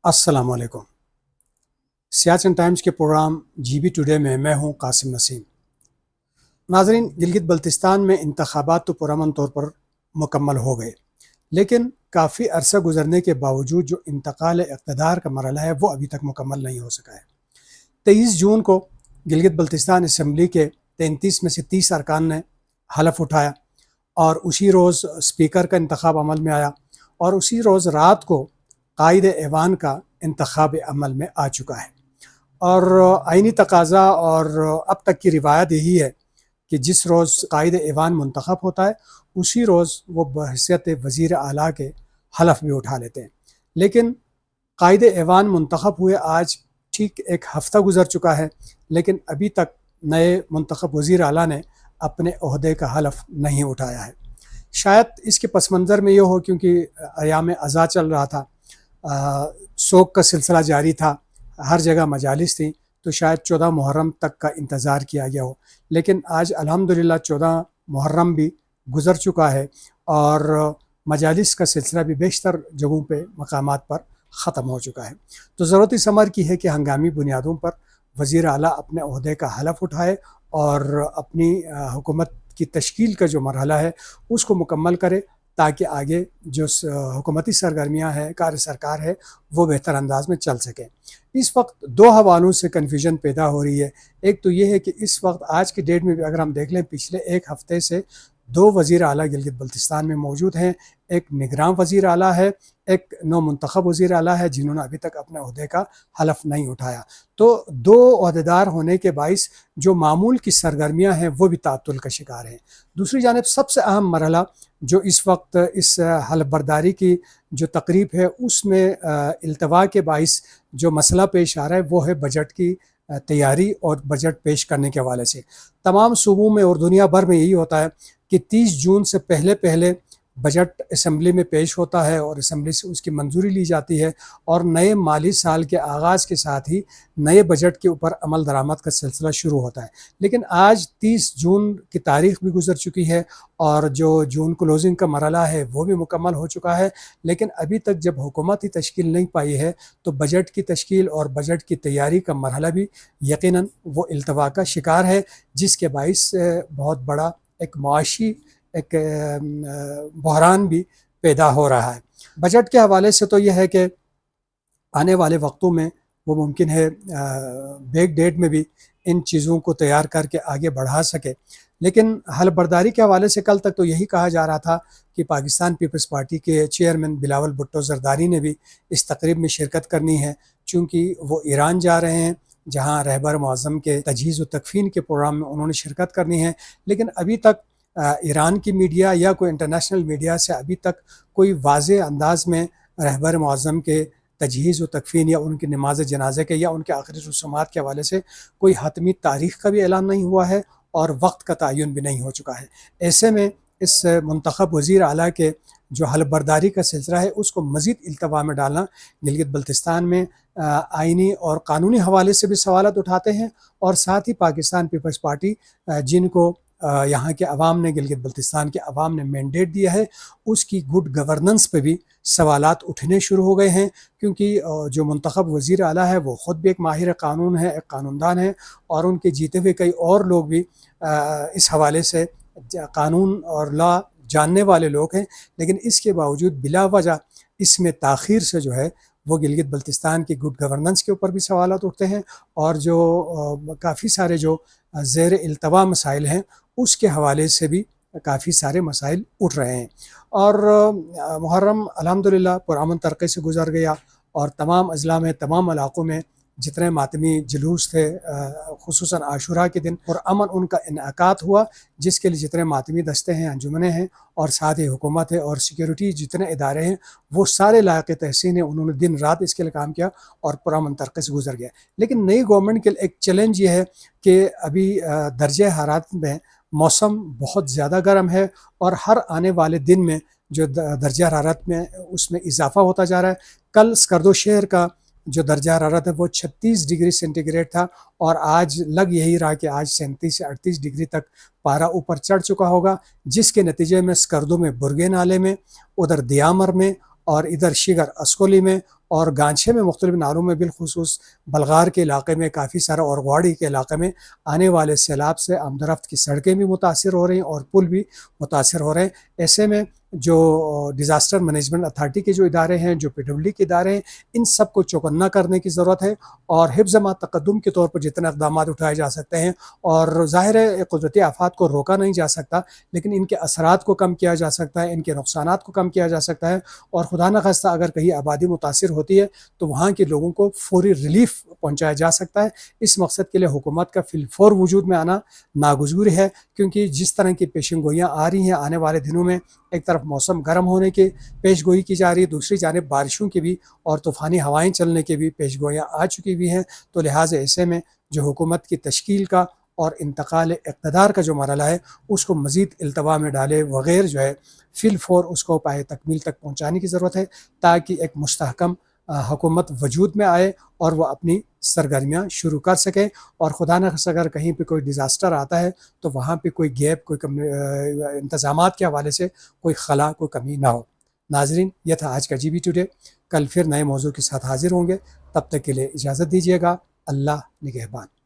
अस्सलाम वालेकुम। सियाचिन टाइम्स के प्रोग्राम GB टुडे में मैं हूं कासिम नसीम। नाजरीन, गिलगित बल्तिस्तान में इंतखाबात तो पुरअमन तौर पर मुकम्मल हो गए, लेकिन काफ़ी अरसा गुजरने के बावजूद जो इंतकाल इक़्तिदार का मरहला है वो अभी तक मुकम्मल नहीं हो सका है। 23 जून को गिलगित बल्तिस्तान असम्बली के 33 में से 30 अरकान ने हलफ उठाया और उसी रोज़ स्पीकर का इंतखाब अमल में आया और उसी रोज़ रात को कायद ऐवान का इंतखाब अमल में आ चुका है। और आइनी तकाज़ा और अब तक की रिवायत यही है कि जिस रोज़ कायद ऐवान मुंतखब होता है उसी रोज़ वो बहैसियत वज़ीर आला के हलफ भी उठा लेते हैं। लेकिन कायद ऐवान मुंतखब हुए आज ठीक एक हफ़्ता गुज़र चुका है, लेकिन अभी तक नए मुंतखब वज़ीर आला ने अपने ओहदे का हलफ नहीं उठाया है। शायद इसके पस मंज़र में ये हो क्योंकि अयाम अज़ा चल रहा था, सोग का सिलसिला जारी था, हर जगह मजालिस थी, तो शायद 14 मुहर्रम तक का इंतज़ार किया गया हो। लेकिन आज अल्हम्दुलिल्लाह 14 मुहर्रम भी गुज़र चुका है और मजालिस का सिलसिला भी बेशतर जगहों पे मकामात पर ख़त्म हो चुका है। तो ज़रूरत इस अमर की है कि हंगामी बुनियादों पर वज़ीर आला अपने ओहदे का हलफ उठाए और अपनी हुकूमत की तश्कील का जो मरहला है उसको मुकम्मल करे, ताकि आगे जो हुकूमती सरगर्मियाँ हैं, कार्य सरकार है, वो बेहतर अंदाज में चल सके। इस वक्त दो हवालों से कन्फ्यूजन पैदा हो रही है। एक तो ये है कि इस वक्त आज की डेट में भी अगर हम देख लें, पिछले एक हफ़्ते से दो वज़ीर आला गिलगित बल्तिस्तान में मौजूद हैं। एक निगरान वज़ीर आला है, एक नौ मुंतखब वज़ीर आला है, जिन्होंने अभी तक अपने ओहदे का हलफ नहीं उठाया। तो दो ओहदेदार होने के बाइस जो मामूल की सरगर्मियाँ हैं वो भी तातुल का शिकार हैं। दूसरी जानिब सबसे अहम मरहला जो इस वक्त इस हलफ बर्दारी की जो तकरीब है उसमें इल्तवा के बाइस जो मसला पेश आ रहा है वो है बजट की तैयारी और बजट पेश करने के हवाले से। तमाम सूबों में और दुनिया भर में यही होता है कि 30 जून से पहले पहले बजट असम्बली में पेश होता है और असम्बली से उसकी मंजूरी ली जाती है और नए माली साल के आगाज़ के साथ ही नए बजट के ऊपर अमल दरामद का सिलसिला शुरू होता है। लेकिन आज 30 जून की तारीख भी गुजर चुकी है और जो जून क्लोजिंग का मरहला है वो भी मुकम्मल हो चुका है, लेकिन अभी तक जब हुकूमत ही तश्कील नहीं पाई है तो बजट की तश्कील और बजट की तैयारी का मरहला भी यकीनन वो इल्तवा का शिकार है, जिसके बाइस बहुत बड़ा एक मुआशी एक बहरान भी पैदा हो रहा है। बजट के हवाले से तो यह है कि आने वाले वक्तों में वो मुमकिन है बैक डेट में भी इन चीज़ों को तैयार करके आगे बढ़ा सके। लेकिन हलफ बर्दारी के हवाले से कल तक तो यही कहा जा रहा था कि पाकिस्तान पीपल्स पार्टी के चेयरमैन बिलावल भुट्टो ज़रदारी ने भी इस तकरीब में शिरकत करनी है, चूँकि वो ईरान जा रहे हैं जहाँ रहबर मुअज़्ज़म के तजहीज़ व तकफ़ीन के प्रोग्राम में उन्होंने शिरकत करनी है। लेकिन अभी तक ईरान की मीडिया या कोई इंटरनेशनल मीडिया से अभी तक कोई वाज़ेह अंदाज में रहबर मुअज़्ज़म के तजहीज़ व तकफ़ीन या उनकी नमाज जनाजे के या उनके आखिरी रसूमात के हवाले से कोई हतमी तारीख़ का भी ऐलान नहीं हुआ है और वक्त का तयन भी नहीं हो चुका है। ऐसे में इस मुंतखब वज़ीर आला के जो हलफ बर्दारी का सिलसिला है उसको मज़ीद इल्तवा में डालना गिलगित बल्तिस्तान में आइनी और कानूनी हवाले से भी सवालात उठाते हैं और साथ ही पाकिस्तान पीपल्स पार्टी जिनको यहाँ के अवाम ने, गिलगित बल्तिस्तान के अवाम ने मैंडेट दिया है, उसकी गुड गवर्नेंस पे भी सवालात उठने शुरू हो गए हैं, क्योंकि जो मुंतखब वज़ीर आला है वो ख़ुद भी एक माहिर कानून है, एक कानूनदान है और उनके जीते हुए कई और लोग भी इस हवाले से कानून और लॉ जानने वाले लोग हैं। लेकिन इसके बावजूद बिला वजह इसमें ताख़ीर से जो है वो गिलगित बल्तिस्तान की गुड गवर्नेंस के ऊपर भी सवालात उठते हैं और जो काफ़ी सारे जो ज़ेर इल्तवा मसाइल हैं उसके हवाले से भी काफ़ी सारे मसाइल उठ रहे हैं। और मुहर्रम अल्हम्दुलिल्लाह पुरअमन तरीक़े से गुज़र गया और तमाम अज़ला में, तमाम इलाक़ों में जितने मातमी जुलूस थे खुसूसन आशुरा के दिन और अमन उनका इनअकात हुआ, जिसके लिए जितने मातमी दस्ते हैं, अंजुमनें हैं और साथ ही हुकूमत है और सिक्योरिटी जितने इदारे हैं वो सारे लायक़ तहसीन हैं, उन्होंने दिन रात इसके लिए काम किया और पुरअमन तरीक़े से गुज़र गया। लेकिन नई गवर्नमेंट के लिए एक चैलेंज ये है कि अभी दर्जे हरारत में मौसम बहुत ज़्यादा गर्म है और हर आने वाले दिन में जो दर्जा हरारत में उसमें इजाफ़ा होता जा रहा है। कल स्कर्दो शहर का जो दर्जा हरारत है वो 36 डिग्री सेंटीग्रेड था और आज लग यही रहा कि आज 37 से 38 डिग्री तक पारा ऊपर चढ़ चुका होगा, जिसके नतीजे में स्कर्दो में बुरगे नाले में, उधर दियामर में और इधर शिगर अस्कोली में اور گانچھے میں مختلف نالوں میں بالخصوص بلغار کے علاقے میں کافی سارا اور گواڑی کے علاقے میں آنے والے سیلاب سے آمد و رفت کی سڑکیں بھی متاثر ہو رہی ہیں اور پل بھی متاثر ہو رہے ہیں۔ ایسے میں جو ڈیزاسٹر مینجمنٹ اتھارٹی کے جو ادارے ہیں، جو PWD کے ادارے ہیں، ان سب کو چوکنا کرنے کی ضرورت ہے اور حفظ ما تقدم کے طور پر جتنے اقدامات اٹھائے جا سکتے ہیں، اور ظاہر ہے قدرتی آفات کو روکا نہیں جا سکتا لیکن ان کے اثرات کو کم کیا جا سکتا ہے، ان کے نقصانات کو کم کیا جا سکتا ہے، اور خدا نخواستہ اگر کہیں آبادی متاثر ہوتی ہے تو وہاں کے لوگوں کو فوری ریلیف پہنچایا جا سکتا ہے۔ اس مقصد کے لیے حکومت کا فی الفور وجود میں آنا ناگزیر ہے، کیونکہ جس طرح کی پیشن گوئیاں آ رہی ہیں آنے والے دنوں میں، ایک طرف موسم گرم ہونے کی پیش گوئی کی جا رہی ہے، دوسری جانب بارشوں کی بھی اور طوفانی ہوائیں چلنے کی بھی پیش گوئیاں آ چکی ہوئی ہیں۔ تو لہٰذا ایسے میں جو حکومت کی تشکیل کا اور انتقال اقتدار کا جو مرحلہ ہے اس کو مزید التوا میں ڈالے بغیر جو ہے فی الفور اس کو پائے تکمیل تک پہنچانے کی ضرورت ہے، تاکہ ایک مستحکم حکومت وجود میں آئے اور وہ اپنی سرگرمیاں شروع کر سکے، اور خدا نخواستہ اگر کہیں پہ کوئی ڈیزاسٹر آتا ہے تو وہاں پہ کوئی گیپ، کوئی انتظامات کے حوالے سے کوئی خلا، کوئی کمی نہ ہو۔ ناظرین، یہ تھا آج کا GB ٹوڈے۔ کل پھر نئے موضوع کے ساتھ حاضر ہوں گے، تب تک کے لیے اجازت دیجیے گا۔ اللہ نگہبان۔